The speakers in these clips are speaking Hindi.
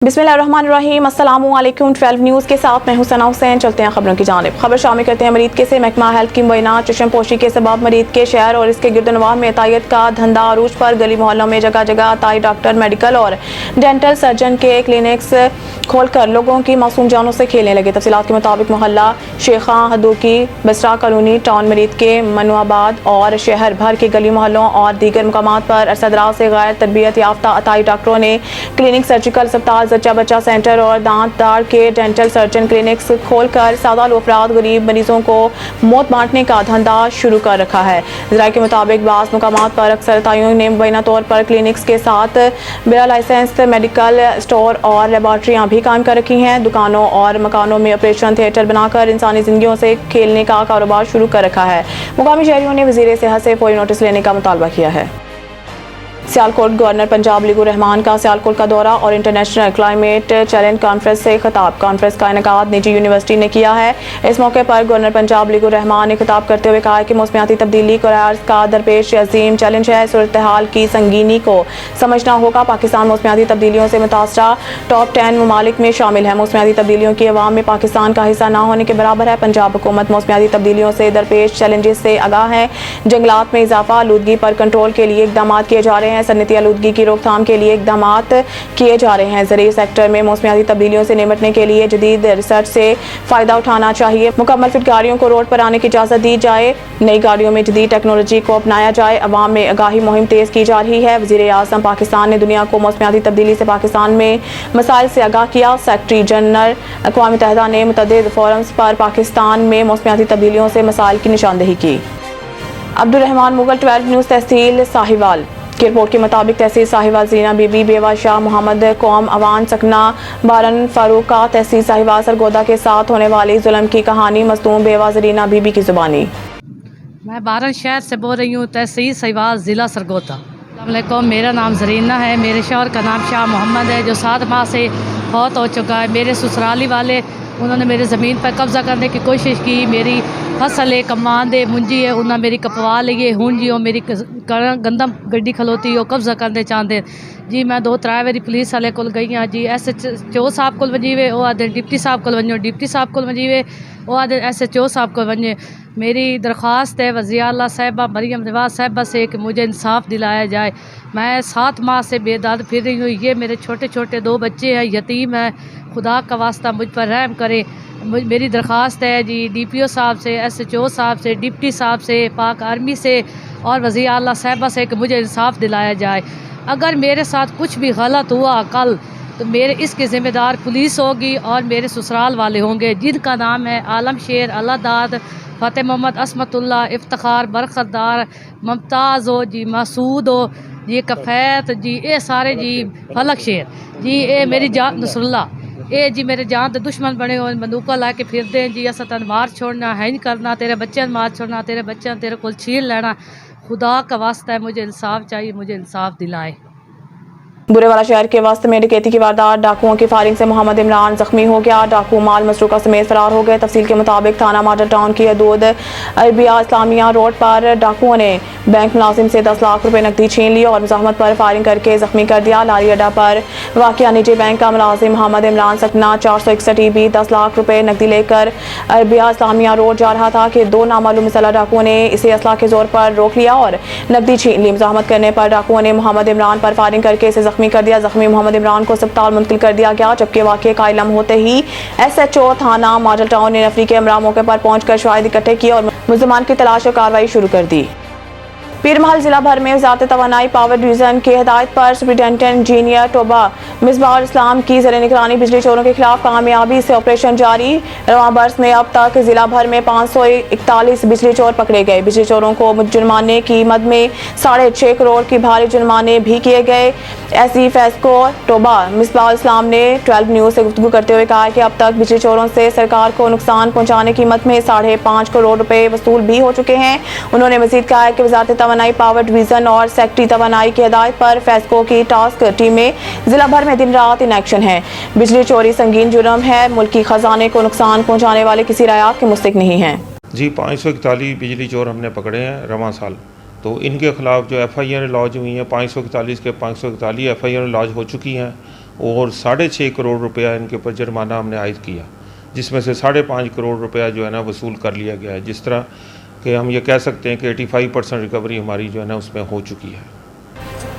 बिस्मिल्लाहिर्रहमानिर्रहीम अस्सलामुअलैकुम 12 न्यूज़ के साथ मैं हुसैना हुसैन। चलते हैं खबरों की जानिब। खबर शामिल करते हैं मरीद के से महकमा हेल्थ की मुबैना चशम पोशी के सबब मरीद के शहर और इसके गिरदनवाह में अतायत का धंधा अरूज पर। गली मोहल्लों में जगह जगह अताई डॉक्टर, मेडिकल और डेंटल सर्जन के क्लिनिक्स खोलकर लोगों की मासूम जानों से खेलने लगे। तफसीलात के मुताबिक मोहल्ला शेखा हदूकी, बसरा कॉलोनी, टाउन मरीद के मनुआबाद और शहर भर के गली मोहल्लों और दीगर मकामात पर अरसदराज से गैर तरबियत याफ्ता अताई डॉक्टरों ने क्लिनिक, सर्जिकल अस्पताल, जच्चा बच्चा सेंटर और दांत दाढ़ के डेंटल सर्जन क्लिनिक्स खोलकर सादा अफराद गरीब मरीजों को मौत बांटने का धंधा शुरू कर रखा है। ज़राए के मुताबिक बाज़ मुकामात पर अक्सर ताइयों ने मुबैना तौर पर क्लिनिक्स के साथ बिला लाइसेंस मेडिकल स्टोर और लेबॉर्ट्रियाँ भी कायम कर रखी हैं। दुकानों और मकानों में ऑपरेशन थिएटर बनाकर इंसानी जिंदगियों से खेलने का कारोबार शुरू कर रखा है। मुकामी शहरियों ने वज़ीर सेहत से फौरी नोटिस लेने का मुतालबा किया है। सियालकोट गवर्नर पंजाब अली रहमान का सियालकोट का दौरा और इंटरनेशनल क्लाइमेट चैलेंज कॉन्फ्रेंस से खिताब। कॉन्फ्रेंस का इनेकाद निजी यूनिवर्सिटी ने किया है। इस मौके पर गवर्नर पंजाब अली रहमान ने खिताब करते हुए कहा कि मौसमियाती तब्दीली करार का दरपेश अजीम चैलेंज है। सूरत हाल की संगीनी को समझना होगा। पाकिस्तान मौसमियाती तब्दीलियों से मुतासरा टॉप 10 ममालिक में शामिल है। मौसमियाती तब्दीलियों की अवाम में पाकिस्तान का हिस्सा न होने के बराबर है। पंजाब हुकूमत मौसमियाती तब्दीलियों से दरपेश चैलेंजेस से आगाह है। जंगलात में इजाफा, आलूदगी पर कंट्रोल के लिए इकदाम किए जा रहे हैं। सनती आलूदगी की रोकथाम के लिए इकदाम किए जा रहे हैं। ज़रिए सेक्टर में मौसमियाती तब्दीलियों से निपटने के लिए जदीद रिसर्च से फ़ायदा उठाना चाहिए। मुकम्मल फिट गाड़ियों को रोड पर आने की इजाज़त दी जाए। नई गाड़ियों में जदीद टेक्नोलॉजी को अपनाया जाए। अवाम में आगाही मुहिम तेज़ की जा रही है। वज़ीर आज़म पाकिस्तान ने दुनिया को मौसमियाती तब्दीली से पाकिस्तान में मसाइल से आगाह किया। सेक्रेटरी जनरल अक़वाम मुत्तहिदा ने मुतअद्दिद फोरम्स पर पाकिस्तान में मौसमियाती तब्दीलियों से मसाइल की निशानदेही की। अब्दुल रहमान मुगल 12 न्यूज़ तहसील साहिवाल की रिपोर्ट के मुताबिक तहसील साहिवाल ज़ीना बीबी, बेवा शाह मोहम्मद कौम अवान सकना बारन फारूका तहसील साहिवाल सरगोदा के साथ होने वाली जुल्म की कहानी मज़लूम बेवा ज़रीना बीबी की ज़ुबानी। मैं बारन शहर से बोल रही हूँ, तहसील साहिवाल ज़िला सरगोदा। अस्सलामुअलैकुम, मेरा नाम ज़रीना है। मेरे शौहर का नाम शाह मोहम्मद है, जो 7 माह से फौत हो चुका है। मेरे ससुराली वाले उन्होंने मेरी ज़मीन पर कब्ज़ा करने की कोशिश की। मेरी फसल है, कमान दे मुंजी है, उन्हें मेरी कपवा ली है। हूँ जी मेरी गंदम गड्डी खलोती हो कब्ज़ा करने चाहते जी। मैं 2-3 बारी पुलिस वाले को गई हाँ जी। SHO साहब को वजीवे, वो आदे डिप्टी साहब को वनो, डिप्टी साहब को वजीवे, वो आदे SHO साहब को वने। मेरी दरख्वास्त है वज़ीर आला साहिबा मरियम नवाज़ साहिबा से कि मुझे इंसाफ़ दिलाया जाए। मैं 7 माह से बेदाद फिर रही हूँ। ये मेरे छोटे छोटे 2 बच्चे हैं, यतीम है। खुदा का वास्ता मुझ पर रहम करे। मेरी दरख्वास्त है जी DPO साहब से, SHO साहब से, डिप्टी साहब से, पाक आर्मी से और वज़ीर आला साहिबा से कि मुझे इंसाफ़ दिलाया जाए। अगर मेरे साथ कुछ भी गलत हुआ कल, तो मेरे इसके ज़िम्मेदार पुलिस होगी और मेरे ससुराल वाले होंगे, जिनका नाम है आलम शेर, अल्लादाद, फ़तेह मोहम्मद, असमतुल्ला, इफ्तिखार, बरखदार, मुमताज़ हो जी, मसूद हो जी, कफ़ैत जी, ये सारे जी, फलक शेर जी, ये मेरी जान नसरुल्ला, ये जी मेरे जान के दुश्मन बने हुए बंदूका ला के फिरते हैं जी। असा तन मार छोड़ना है नहीं करना, तेरे बच्चे मार छोड़ना, तेरे बच्चे तेरे को छीन लेना। खुदा का वास्ता है, मुझे इंसाफ चाहिए, मुझे इंसाफ दिलाए। बुरेवाला शहर के वस्त में डकैती की वारदात, डाकुओं की फायरिंग से मोहम्मद इमरान जख्मी हो गया। डाकू माल मसरूका समेत फरार हो गए। तफसील के मुताबिक थाना मॉडल टाउन की हदूद अरबिया इस्लामिया रोड पर डाकुओं ने बैंक मुलाजिम से 10 लाख रुपए नकदी छीन ली और मुज़ाहमत पर फायरिंग करके जख्मी कर दिया। लारी अड्डा पर वाक़िया निजी बैंक का मुलाजिम मोहम्मद इमरान सकना 461 EB 10 लाख रुपए नकदी लेकर अरबिया इस्लामिया रोड जा रहा था कि 2 नामालूम मुसल्लह डाकुओं ने इसे असला के जोर पर रोक लिया और नकदी छीन ली। मुज़ाहमत करने पर डाकुओं ने मोहम्मद इमरान पर फायरिंग करके इसे जख्मी कर दिया। जख्मी मोहम्मद इमरान को अस्पताल मुंतकिल कर दिया गया, जबकि वाक़े का इल्म होते ही SHO थाना मॉडल टाउन ने नफरी के अमरा मौके पर पहुंचकर शवाहिद इकट्ठे किए और मुल्ज़िमान की तलाश और कार्रवाई शुरू कर दी। पीरमहल जिला भर में वज़ारत तवानाई पावर डिवीज़न की हिदायत पर सुपरिटेंडेंट इंजीनियर टोबा मिसबाह इस्लाम की ज़र निगरानी बिजली चोरों के खिलाफ कामयाबी से ऑपरेशन जारी। रवां बरस में अब तक जिला भर में 541 बिजली चोर पकड़े गए। बिजली चोरों को जुर्माने की मद में 6.5 करोड़ की भारी जुर्माने भी किए गए। SE फैसको टोबा मिसबाह इस्लाम ने 12 न्यूज़ से गुफ्तगू करते हुए कहा कि अब तक बिजली चोरों से सरकार को नुकसान पहुँचाने की मद में 5.5 करोड़ रुपए वसूल भी हो चुके हैं। उन्होंने मज़ीद कहा कि वज़ारत तवानाई पावर डिवीज़न और सेक्रेटरी तवानाई की हिदायत पर फैसको की टास्क टीमें जिला भर में दिन रात इन एक्शन है। बिजली चोरी संगीन जुर्म है, मुल्की खजाने को नुकसान पहुँचाने वाले किसी रायात के मुस्तहिक नहीं हैं। जी 541 बिजली चोर हमने पकड़े हैं रवां साल। तो इनके खिलाफ जो FIR लॉन्च हुई हैं 541 के 541 FIR लॉन्च हो चुकी हैं और 6.5 करोड़ रुपया इनके ऊपर जुर्माना हमने आयद किया, जिसमें से 5.5 करोड़ रुपया जो है ना वसूल कर लिया गया है। जिस तरह कि हम ये कह सकते हैं कि 85% रिकवरी हमारी जो है ना उसमें हो चुकी है।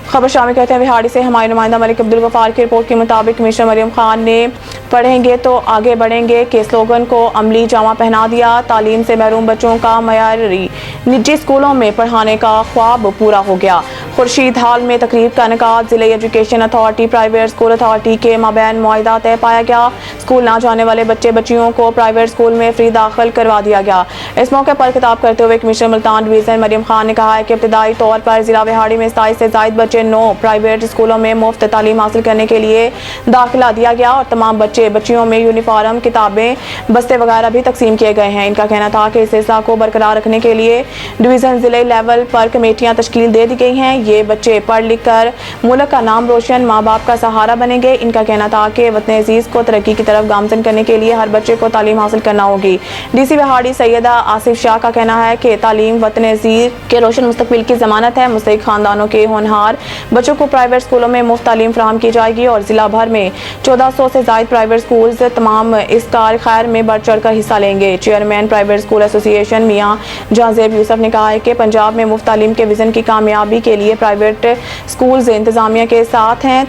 खबर शामिल करते हैं बिहाड़ी से। हमारे नुमाइंदा मलिक अब्दुल गफ्फार की रिपोर्ट के मुताबिक कमिश्नर मरियम खान ने पढ़ेंगे तो आगे बढ़ेंगे के स्लोगन को अमली जामा पहना दिया। तालीम से महरूम बच्चों का मयारी निजी स्कूलों में पढ़ाने का ख्वाब पूरा हो गया। खुर्शीद हाल में तकरीब का इनेकाद। जिले education authority private school authority के माबैन मुआहिदा तय पाया गया। स्कूल ना जाने वाले बच्चे बच्चियों को प्राइवेट स्कूल में फ्री दाखिल करवा दिया गया। इस मौके पर खिताब करते हुए कमिश्नर मुल्तान डिवीजन मरियम खान ने कहा है कि इब्तदाई तौर पर जिला बिहाड़ी में 27 से ज़ायद बच्चे 9 प्राइवेट स्कूलों में मुफ्त तालीम हासिल करने के लिए दाखिला दिया गया और तमाम बच्चे बच्चियों में यूनिफॉर्म, किताबें, बस्ते वगैरह भी तकसीम किए गए हैं। इनका कहना था कि इस सिलसिला को बरकरार रखने के लिए डिवीजन जिले लेवल पर कमेटियां तश्कील दे दी गई हैं। ये बच्चे पढ़ लिख कर मुल्क का नाम रोशन, माँ बाप का सहारा बनेंगे। इनका कहना था कि वतन अजीज को तरक्की की तरफ गामजन करने के लिए हर बच्चे को तालीम हासिल करना होगी। DC बिहाड़ी सैयदा आसिफ शाह का कहना है कि तालीम वतन अजीज के रोशन मुस्तकबिल की जमानत है। मुस्तहिक खानदानों के होनहार बच्चों को प्राइवेट स्कूलों में मुफ्त तालीम फराहम की जाएगी और जिला भर में 1400 से ज़ायद प्राइवेट स्कूल तमाम इस कार खैर में बढ़ चढ़ कर हिस्सा लेंगे। चेयरमैन प्राइवेट स्कूल एसोसिएशन मियां जहांजेब यूसुफ ने कहा है कि पंजाब में मुफ्त तालीम के विजन की कामयाबी के लिए प्राइवेट स्कूल्स इंतजामिया के साथ हैं।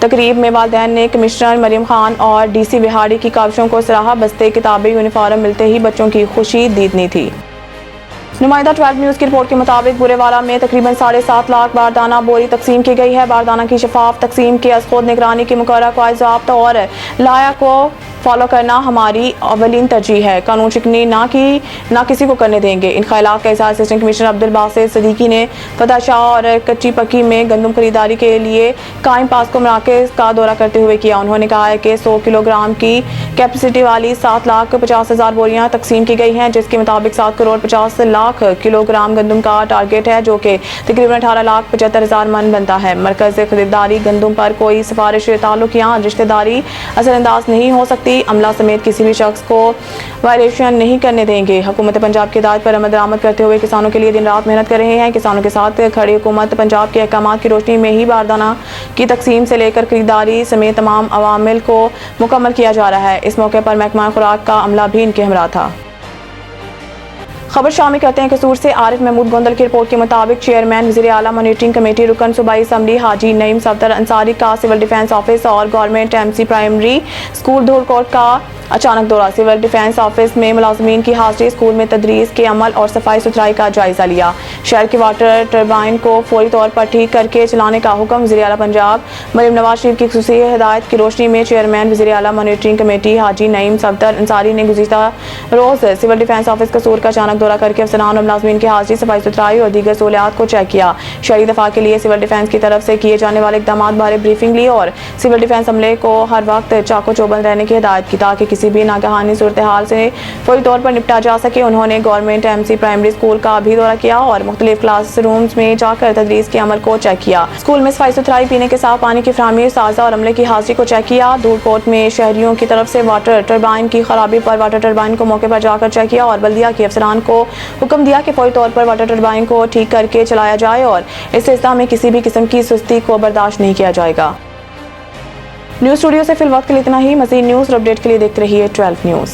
तकरीब में वालिदैन ने कमिश्नर मरियम खान और DC बिहाड़ी की काविशों को सराहा। बस्ते, किताबें, यूनिफॉर्म मिलते ही बच्चों की खुशी दीदनी थी। नुमाइंदा 12 न्यूज़ की रिपोर्ट के मुताबिक बुरेवाला में तकरीबन 7.5 लाख बारदाना बोरी तकसीम की गई है। बारदाना की शफाफ तकसीम की खुद निगरानी की मुकर्रर क़वाइद-ए-ज़ाब्ता और लाया को फॉलो करना हमारी अवलीन तरजीह है। कानून शिकनी ना किसी को करने देंगे। इन ख्यालात का इज़हार असिस्टेंट कमिश्नर अब्दुल बासित सिद्दीकी ने फतह शाह और कच्ची पक्की में गंदम खरीदारी के लिए कायम पास्को मराकज़ का दौरा करते हुए किया। उन्होंने कहा है कि 100 किलोग्राम की कैपेसिटी वाली 7,50,000 बोरियां तकसीम की गई हैं, जिसके मुताबिक 7 करोड़ 50 लाख किलोग्राम गंदम का टारगेट है, जो कि तकरीबन 18,75,000 मन बनता है। मरकज़ से खरीदारी गंदम पर कोई सिफारिश, ताल्लुक या रिश्तेदारी असरअंदाज नहीं हो सकती। अमला समेत किसी भी शख्स को वायलेशन नहीं करने देंगे। हुकूमत पंजाब की हिदायत पर अमल दरामद करते हुए किसानों के लिए दिन रात मेहनत कर रहे हैं। किसानों के साथ खड़ी हुकूमत पंजाब के अहकाम की रोशनी में ही बारदाना की तकसीम से लेकर खरीदारी समेत तमाम अवामिल को मुकम्मल किया जा रहा है। इस मौके पर महकमा खुराक का अमला भी इनके हमरा था। खबर शामिल करते हैं कसूर से। आरिफ महमूद गोंदल की रिपोर्ट के मुताबिक चेयरमैन वज़ीर आला मॉनिटरिंग कमेटी रुकन सूबाई असम्बली हाजी नईम सफदर अंसारी का सिविल डिफेंस ऑफिस और government MC primary school Dhulkot का अचानक दौरा। सिविल डिफेंस ऑफिस में मुलाजमीन की हाजिरी, स्कूल में तदरीस के अमल और सफाई सुथराई का जायजा लिया। शहर की वाटर टर्बाइन को फौरी तौर पर ठीक करके चलाने का हुक्म। वज़ीर आला पंजाब मरियम नवाज शरीफ की खुसूसी हिदायत की रोशनी में चेयरमैन वज़ीर आला मॉनिटरिंग कमेटी हाजी नईम सफदर अंसारी ने गुज़िश्ता रोज़ सिविल डिफेंस ऑफिस कसूर का अचानक दौरा करके अफसरान और मुलाजमीन की हाजिरी, सफाई सुथराई और दीगर सहूलियात को चेक किया। शहरी दफा के लिए सिविल डिफेंस की तरफ से किए जाने वाले इक़दामात बारे ब्रीफिंग ली और सिविल डिफेंस अमले को हर वक्त चाको चौबंद रहने की हिदायत की ताकि किसी भी नागहानी सूरत हाल से फौरी तौर पर निपटा जा सके। उन्होंने गवर्नमेंट MC प्राइमरी स्कूल का भी दौरा किया और मुख्तलिफ क्लास रूम्स में जाकर तदरीस के अमल को चेक किया। स्कूल में सफाई सुथराई, पीने के साफ पानी की फराहमी, साजा और अमले की हाजिरी को चेक किया। धूलकोट में शहरियों की तरफ से वाटर टर्बाइन की खराबी पर वाटर टर्बाइन को मौके पर जाकर चेक किया और बल्दिया के अफसरान को हुक्म दिया कि फौरी तौर पर वाटर टर्बाइन को ठीक करके चलाया जाए और इस सिलसिले में किसी भी किस्म की सुस्ती को बर्दाश्त नहीं किया जाएगा। न्यूज़ स्टूडियो से फिल वक्त के लिए इतना ही। मज़ीद न्यूज़ और अपडेट के लिए देखते रहिए 12 न्यूज़।